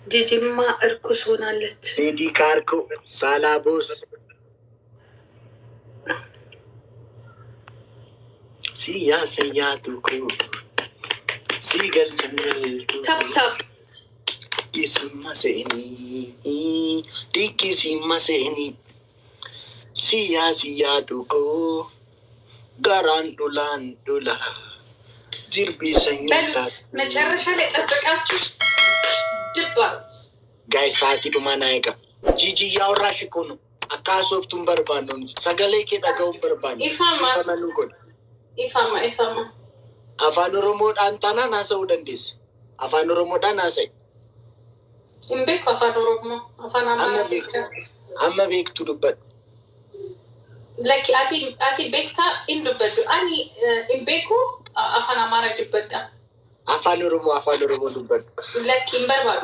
ጂጂማ እርኩስ ሆናለች። ዲዲ ካርኮ ሳላቦስ ሲያሰያቱኩ ሲገልጭምልቱ ታፕታፕ ሲማሴኒ ዲኪ ሲማሴኒ ሲያሰያቱኩ ጋራን ዱላን ዱላ ጅርቢ ሰኝታት መጨረሻ ላይ ጠበቃችሁ ድባሉት ጋይ ሳቲ ዱማናይጋ ጂጂ ያወራሽ እኮ ነው። አካሶፍቱን በርባን ነው ሰገሌ ከዳጋውን በርባን ኢፋማ አፋን ኦሮሞ ዳንታና ናሰው ደንዴስ አፋን ኦሮሞ ዳናሰይ እምቤኩ አፋን ኦሮሞ አፋን አመ ቤክቱ ዱበት ለኪ አቲ ቤክታ ኢንዱበዱ አኒ እምቤኩ አፋን አማራ ዱበዳ አፋን ኦሮሞ ዱበት ለኪ እምበርባዱ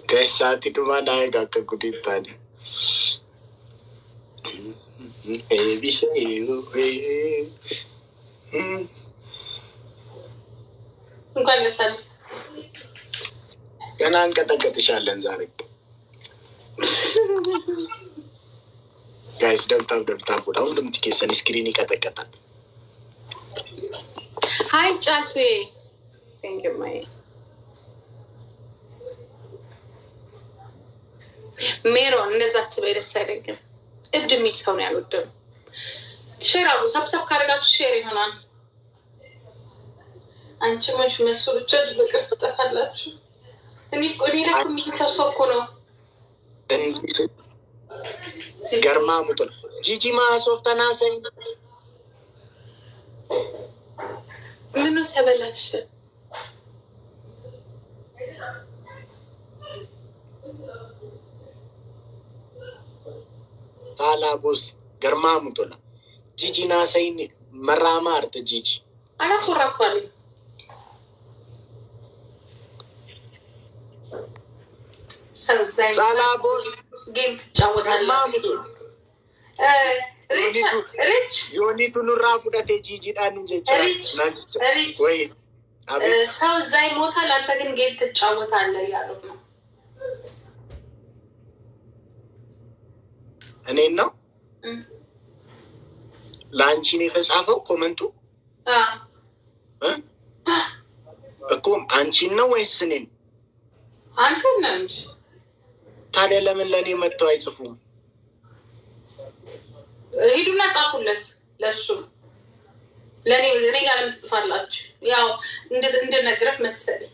Kaisati tumanaega kakutitani. እንኳን ለሰል ገና እንቀጠቀጥሻለን ዛሬ ጋይስ ደብታብ ወጣው እንደምትከሰን ስክሪን ይቀጠቀጣል። ሃይ ጫቱ ቴንክ ዩ ማይ ሜሮን እንደዛ ትበይ ደስ አይደለም። እብድ የሚል ሰው ነው ያልወደም። ሼር አሉ ሳብሳብ ካደረጋችሁ ሼር ይሆናል። አንቺ መች መስሎች በቅርጽ ጠፋላችሁ። እኔ ላይ የሚልሰው ሰው እኮ ነው። ገርማ ሙቶል ጂጂ ማሶፍተና ሰይ ምኑ ተበላሸ? ሳላቦስ ገርማ ሙቶላ ጂጂ ናሰይን መራማ አርተ ጂጂ አላስወራኳል። ሳላቦስ ጌም ትጫወታለህ። ሪች ዮኒቱ ኑራ ፉደቴ ጂጂ ዳን እንጀቻ ሪች ወይ ሰው እዛ ይሞታል፣ አንተ ግን ጌም ትጫወታለህ ያሉት ነው። እኔን ነው ለአንቺን የተጻፈው ኮመንቱ እኮ አንቺን ነው ወይስ እኔን? አንተ ነው እንጂ። ታዲያ ለምን ለእኔ መጥተው አይጽፉም? ሂዱና ጻፉለት ለሱ። ለእኔ ጋር የምትጽፋላችሁ ያው እንድነግረህ መሰለኝ።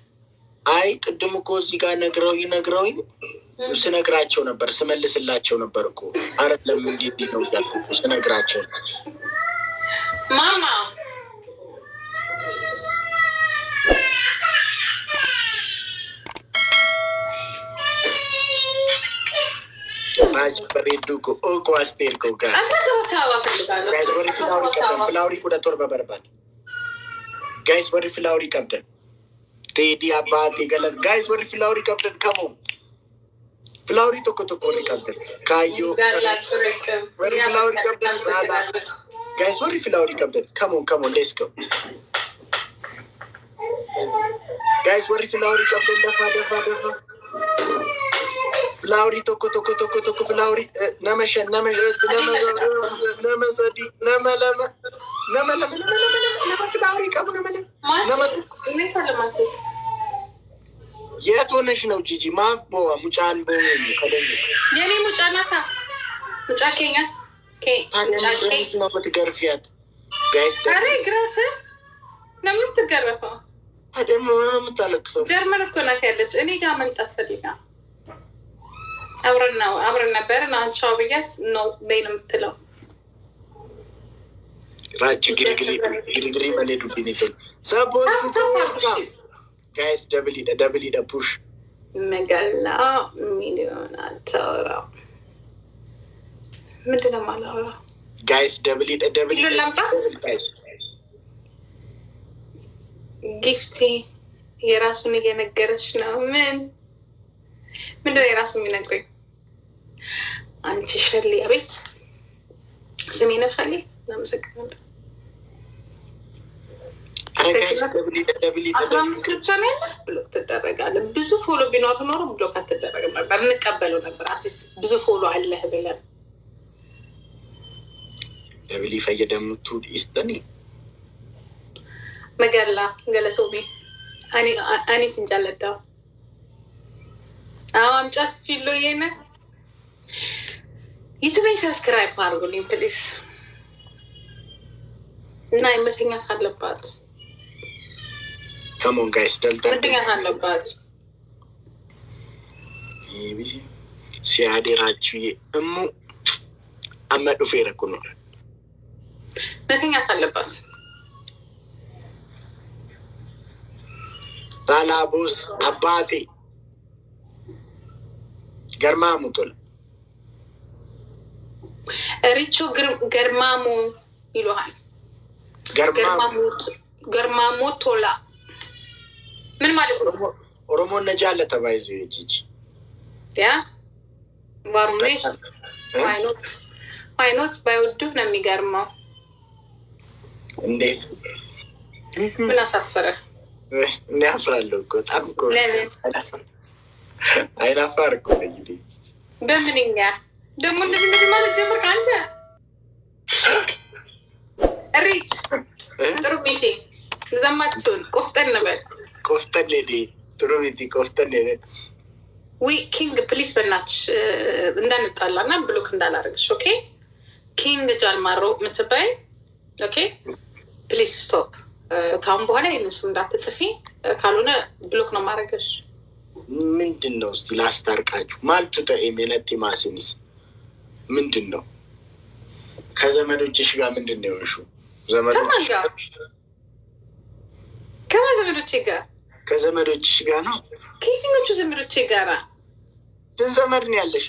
አይ ቅድም እኮ እዚህ ጋር ነግረውኝ ስነግራቸው ነበር፣ ስመልስላቸው ነበር እኮ። አረ ለምን እንዲህ ነው ያልኩ ስነግራቸው ማማ ማጅ በሬዱኮ ኦኮ አስቴርኮ ጋር አስመሰውታው አፈልጋለሁ። ጋይስ ወሪ ፍላውሪ ቁደቶር በበርባል ጋይስ ወሪ ፍላውሪ ቀብደን ቴዲ አባቴ ገለት ጋይስ ወሪ ፍላውሪ ቀብደን ከሞ ፍላውሪ ቶኮ ሪቀብደን ካዩ ወሪ ፍላውሪ ቀብደን ሳላ ጋይስ ወሪ ፍላውሪ ቀብደን ከሞ ሌትስ ጎ ጋይስ ወሪ ፍላውሪ ቀብደን ደፋ ፍላውሪ ቶኮ ፍላውሪ ነመሸን ነመሰዲ ነመለመ ፍላውሪ ቀቡ ነመ የት ሆነሽ ነው ጂጂ? ማፍ ቦዋ ሙጫን ቦ ከደኝ የኔ ሙጫ ናታ። ሙጫ ኬኛ ነው የምትገርፊያት ጋይስ። አሬ ግረፍ ለምን ትገረፈው? አደም የምታለቅሰው ጀርመን እኮ ናት ያለች። እኔ ጋር መምጣት ፈልጋ አብረን ነበርን። አንቻው ብያት ነው በይን የምትለው ራች ግሪግሪ መሌዱ ቢኒቶ ሰፖርቱ ጋይስ ደብል ፑሽ መገላ ሚሊዮን አታወራው። ምንድን ነው የማላወራው? ጋይስ ደብል ጊፍቲ የራሱን እየነገረች ነው። ምንድን ነው የራሱ የሚነግረኝ? አንቺ ሸሊ አቤት ስሜ ነው ሸሊ። አመሰግናለሁ። አስራ አምስት ብቻ ነው ያለ ብሎክ ትደረጋለህ። ብዙ ፎሎ ቢኖር ኖሮ ብሎክ አትደረግም ነበር፣ እንቀበለው ነበር። አትሊስት ብዙ ፎሎ አለህ ብለን ደብሊ ፈየደምቱ ኢስተኒ መገላ ገለቶሚ አኒ ሲንጃለዳ አምጫት ፊሎ የነ ዩቲዩብ ሰብስክራይብ አድርጉልኝ ፕሊዝ። እና መተኛት አለባት። Come on guys, መተኛት አለባት። ሲያደራችሁ እሙ አመዱ ፌረኩ ነው። መተኛት አለባት። ሳላቦስ አባቴ ገርማሙ ቶል ሪቾ ገርማሙ ይሉሃል። ገርማሙ ቶላ ምን ማለት ነው? ኦሮሞ ነጃለ ተባይዞ ይጂጂ ያ ዋሩሜሽ ዋይኖት ባይወዱ ነው የሚገርመው። እንዴ ምን አሳፈረ? እኔ አፍራለሁ እኮ በጣም እኮ አይናፋር እኮ እንግዲህ በምንኛ ደግሞ እንደዚህ ማለት ጀመርክ አንተ። ሪች ጥሩ ቤቴ ዘማችሁን ቆፍጠን በል ቆፍጠን ኔ ጥሩ ቤቴ ቆፍጠን ኔ ዊ ኪንግ ፕሊስ በናች እንዳንጣላ እና ብሎክ እንዳላረግሽ። ኦኬ ኪንግ ጃልማሮ ምትባይ ኦኬ ፕሊስ ስቶፕ። ካሁን በኋላ ይህንሱ እንዳትጽፊ፣ ካልሆነ ብሎክ ነው ማድረግሽ። ምንድን ነው እስቲ ላስታርቃችሁ። ማልቱ ተኤሜነት ማስኒስ ምንድን ነው? ከዘመዶችሽ ጋር ምንድን ነው የሆንሽው? ከማን ዘመዶቼ ጋር? ከዘመዶችሽ ጋር ነው። ከየትኞቹ ዘመዶቼ ጋር? ስንት ዘመድ ነው ያለሽ?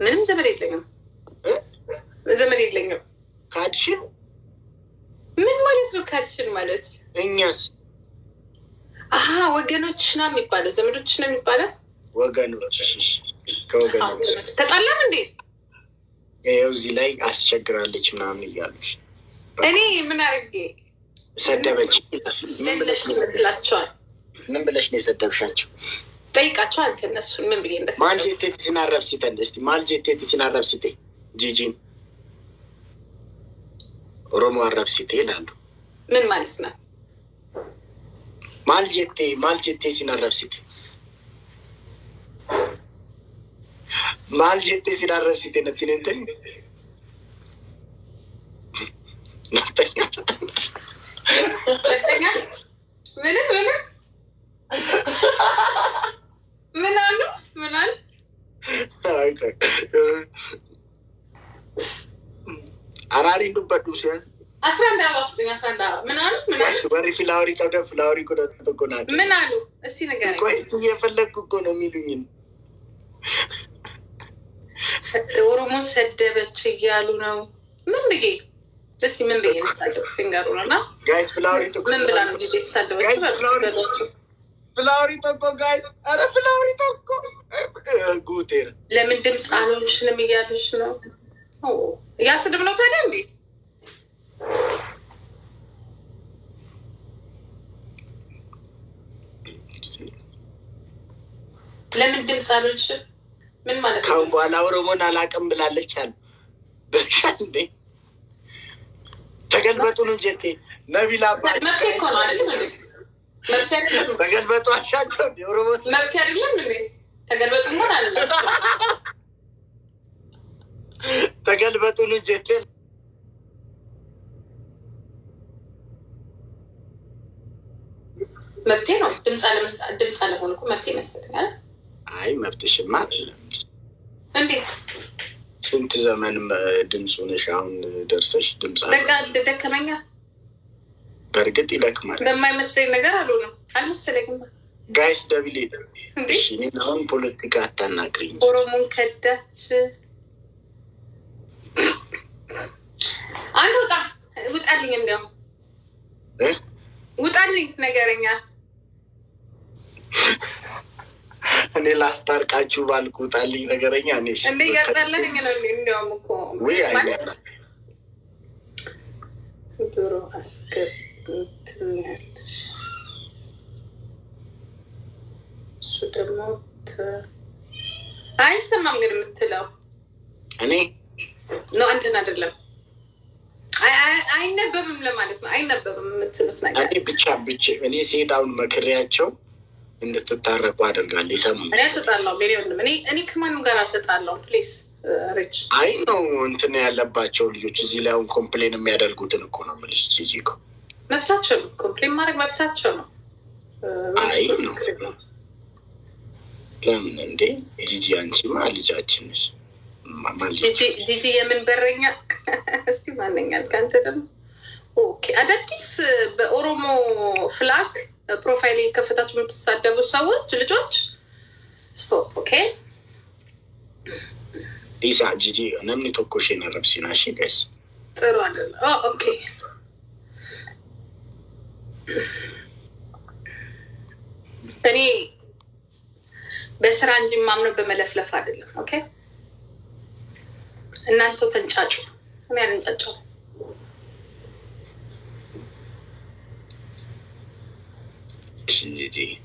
ምንም ዘመድ የለኝም። ዘመድ የለኝም። ካድሽን? ምን ማለት ነው ካድሽን ማለት? እኛስ ወገኖችሽ ነው የሚባለው፣ ዘመዶችሽ ነው የሚባለው። ወገኖችሽ ከወገኖች ተጣላም እንዴ? ይኸው እዚህ ላይ አስቸግራለች ምናምን እያሉሽ እኔ ምን አድርጌ ሰደበች? ለለሽ ይመስላቸዋል። ምን ብለሽ ነው የሰደብሻቸው? ጠይቃቸው አንተ እነሱን ምን ብዬ እንደሰደብ። ማልጀቴት ሲናረብሲተን እስቲ ማልጀቴት ሲናረብሲቴ ጂጂን ኦሮሞ አረብሲቴ ይላሉ። ምን ማለት ነው? ማልጀቴ ሲናረብሲቴ ማልጀቴ ሲናረብሲቴ ነትኔንተን ነፍጠኛ ምን አሉ? አራሪ ዱበዱ ሲያዝ 11 አበባ ውስጥ 11 አበባ ምን አሉ? በሪ ፍላወሪ ቀብደ ፍላወሪ ኮደ ተቆና ምን አሉ? እስቲ ንገረኝ። ቆይ እየፈለግኩ እኮ ነው የሚሉኝን። ኦሮሞ ሰደበች እያሉ ነው። ምን ብዬ እስቲ ምን ብዬ ተሳደብ ትንገሩ ነውና ጋይስ ፍላወሪ ተቆ ምን ብላ ነው ልጅ ተሳደበች? ፍላወሪ ተቆ ጋይስ አረ ፍላወሪ ተቆ ጉቴር ለምን ድምፅ አልሆንሽንም እያሉሽ ነው? እያስድብ ነው ታዲያ እንዴ? ለምን ድምፅ አልሆንሽም? ምን ማለት ነው? ካሁን በኋላ ኦሮሞን አላውቅም ብላለች አሉ ብለሻል እንዴ? ተገልበጡ ነው ጀቴ ነቢላ መብት እኮ ነው አይደል እንዴ? መብት አይደለም። ተገልበጡ አሻቸው እንዴ? ኦሮሞ መብት አይደለም እንዴ? ተገልበጡ ሆነ አይደለም። ተገልበጡ ነው ጀቴ መብቴ ነው። ድምፅ አለመሆን እኮ መብቴ መሰለኝ። አይ መብትሽማ አይደለም። እንዴት ስንት ዘመን ድምፁ ነሽ አሁን ደርሰሽ ድምፅ በቃ ደከመኛ። በእርግጥ ይደክማል። በማይመስለኝ ነገር አልሆነም አልመሰለኝም። ጋይስ ደብሌ እኔን አሁን ፖለቲካ አታናግሪኝ። ኦሮሞን ከዳች። አንድ ውጣልኝ፣ እንዲያውም ውጣልኝ ነገረኛ። እኔ ላስታርቃችሁ ባልኩ ውጣልኝ ነገረኛ። እኔ እንደ እያጣለኝ ነው። እንዲያውም እኮ ወይ አይነት ድሮ አስገባ እሱ ደግሞ አይሰማም ግን የምትለው እኔ ነው አንተን አይደለም። አይነበብም ለማለት ነው። አይነበብም የምትሉት ነገር እኔ ሲሄዳውን መክሬያቸው እንድትታረቁ አደርጋለሁ። ይሰማል። እኔ ተጣላው እኔ ከማንም ጋር አልተጣላውም። ፕሊዝ ሪች አይ ነው እንትን ያለባቸው ልጆች እዚህ ላይ አሁን ኮምፕሌን የሚያደርጉትን እኮ ነው የምልሽ። ጂጂ እኮ መብታቸው ነው። ኮምፕሌን ማድረግ መብታቸው ነው። አይ ነው ለምን እንዴ ጂጂ አንቺማ ልጃችን ነሽ። ጂጂ የምን በረኛ እስቲ ማንኛል ከአንተ ደግሞ ኦኬ። አዳዲስ በኦሮሞ ፍላግ ፕሮፋይል ከፈታችሁ የምትሳደቡ ሰዎች ልጆች ስቶፕ። ኦኬ ኢሳ ጂጂ ነምን ተኮሽ ነረብሲና እሺ ጋይስ ጥሩ አይደል? ኦኬ እኔ በስራ እንጂ ማምነው በመለፍለፍ አይደለም። ኦኬ እናንተው ተንጫጩ፣ እኔ አልንጫጫው።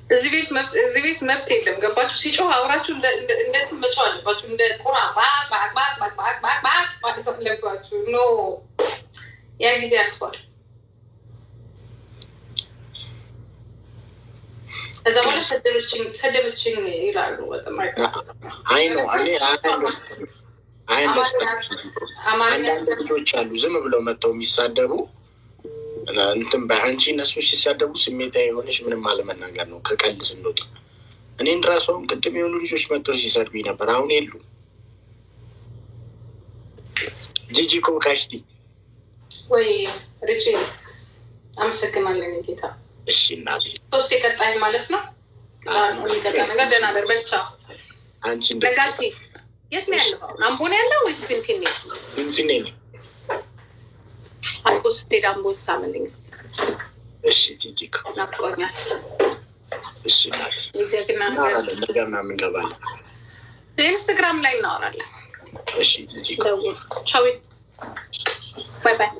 እዚህ ቤት መብት የለም። ገባችሁ? ሲጮህ አውራችሁ እንደትን መጮህ አለባችሁ። እንደ ቁራ ማለት አለባችሁ። ኖ ያ ጊዜ አልፏል። ከዛ በኋላ ሰደበችኝ ይላሉ። በጣም አይ ነው አንዳንድ ልጆች አሉ ዝም ብለው መጥተው የሚሳደቡ እንትን በአንቺ እነሱ ሲሳደቡ ስሜታዊ የሆነች ምንም አለመናገር ነው። ከቀልድ ስንወጣ እኔን ራሷም ቅድም የሆኑ ልጆች መጥተው ሲሰድቡኝ ነበር። አሁን የሉ። ጂጂ ኮካሽቲ ወይ ርጭ አመሰግናለን ጌታ። እሺ እናቴ ሶስት የቀጣይ ማለት ነው። ቀጣ ነገር ደህና ነር በቻ አንቺ ነጋቴ የት ነው ያለው? አምቦ ነው ያለው ወይስ ፊንፊኔ? ፊንፊኔ ነው። አምቦ ስትሄድ አምቦ ሳምልኝ እስኪ። እሺ ጂጂ ናፍቆኛል። እሺ እናቴ የጀግና ነገር ምናምን እንገባለን። ኢንስታግራም ላይ እናወራለን። እሺ ጂጂ ቻው ባይ ባይ።